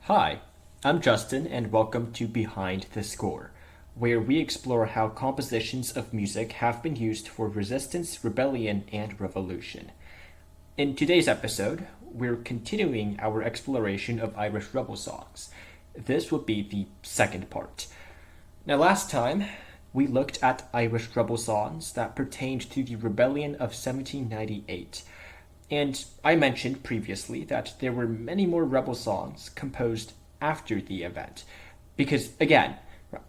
Hi, I'm Justin, and welcome to Behind the Score, where we explore how compositions of music have been used for resistance, rebellion, and revolution. In today's episode, we're continuing our exploration of Irish rebel songs. This will be the second part. Now, last time, we looked at Irish rebel songs that pertained to the rebellion of 1798. And I mentioned previously that there were many more rebel songs composed after the event. Because, again,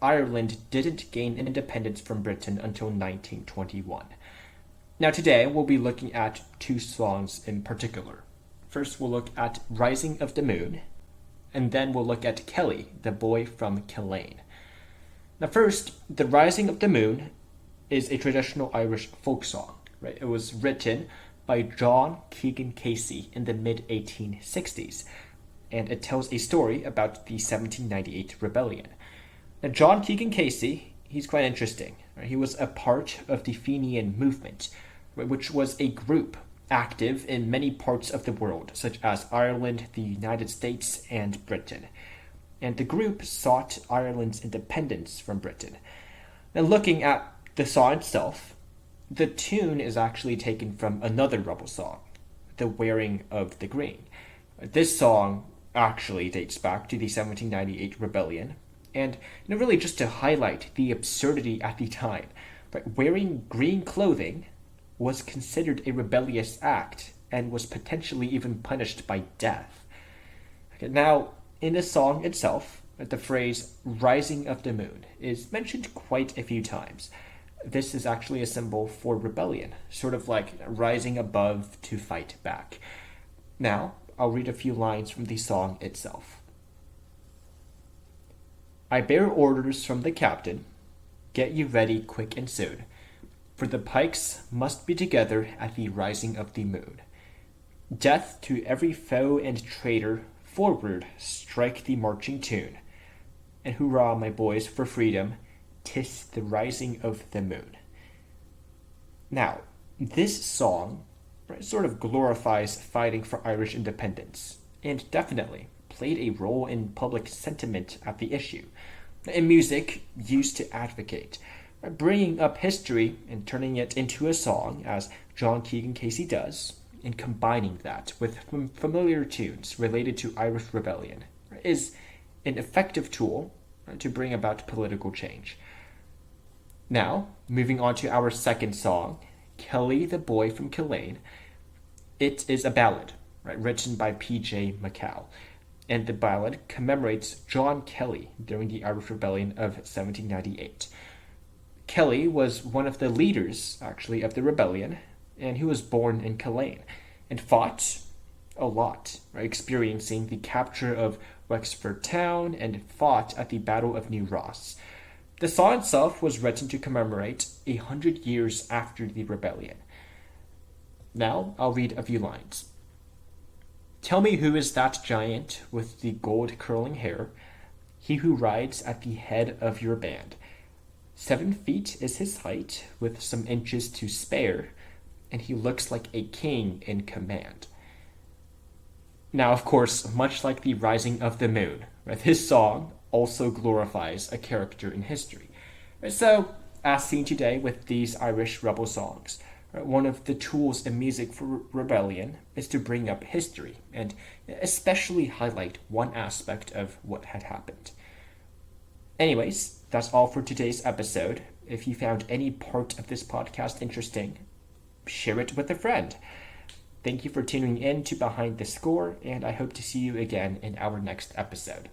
Ireland didn't gain independence from Britain until 1921. Now, today, we'll be looking at two songs in particular. First, we'll look at Rising of the Moon, and then we'll look at Kelly, the boy from Killane. Now, first, The Rising of the Moon is a traditional Irish folk song. Right? It was written by John Keegan Casey in the mid 1860s, and it tells a story about the 1798 rebellion. Now, John Keegan Casey, he's quite interesting. Right? He was a part of the Fenian movement, right, which was a group active in many parts of the world, such as Ireland, the United States, and Britain. And the group sought Ireland's independence from Britain. Now, looking at the song itself, the tune is actually taken from another rebel song, The Wearing of the Green. This song actually dates back to the 1798 rebellion, and really just to highlight the absurdity at the time. But wearing green clothing was considered a rebellious act and was potentially even punished by death. Okay, now, in the song itself, the phrase rising of the moon is mentioned quite a few times. This is actually a symbol for rebellion, sort of like rising above to fight back. Now, I'll read a few lines from the song itself. I bear orders from the captain, get you ready quick and soon, for the pikes must be together at the rising of the moon. Death to every foe and traitor, forward strike the marching tune. And hurrah, my boys, for freedom, 'tis the rising of the moon. Now, this song sort of glorifies fighting for Irish independence, and definitely played a role in public sentiment at the issue. And music used to advocate, bringing up history and turning it into a song, as John Keegan Casey does, and combining that with familiar tunes related to Irish rebellion, is an effective tool to bring about political change. Now, moving on to our second song, Kelly the Boy from Killane. It is a ballad, written by P.J. Maccow, and the ballad commemorates John Kelly during the Irish Rebellion of 1798. Kelly was one of the leaders, actually, of the rebellion, and he was born in Killane and fought a lot, experiencing the capture of Wexford town and fought at the Battle of New Ross. The song itself was written to commemorate 100 years after the rebellion. Now, I'll read a few lines. Tell me who is that giant with the gold curling hair, he who rides at the head of your band. 7 feet is his height, with some inches to spare, and he looks like a king in command. Now, of course, much like the rising of the moon, this song also glorifies a character in history. So, as seen today with these Irish rebel songs, one of the tools in music for rebellion is to bring up history and especially highlight one aspect of what had happened. Anyways, that's all for today's episode. If you found any part of this podcast interesting, share it with a friend. Thank you for tuning in to Behind the Score, and I hope to see you again in our next episode.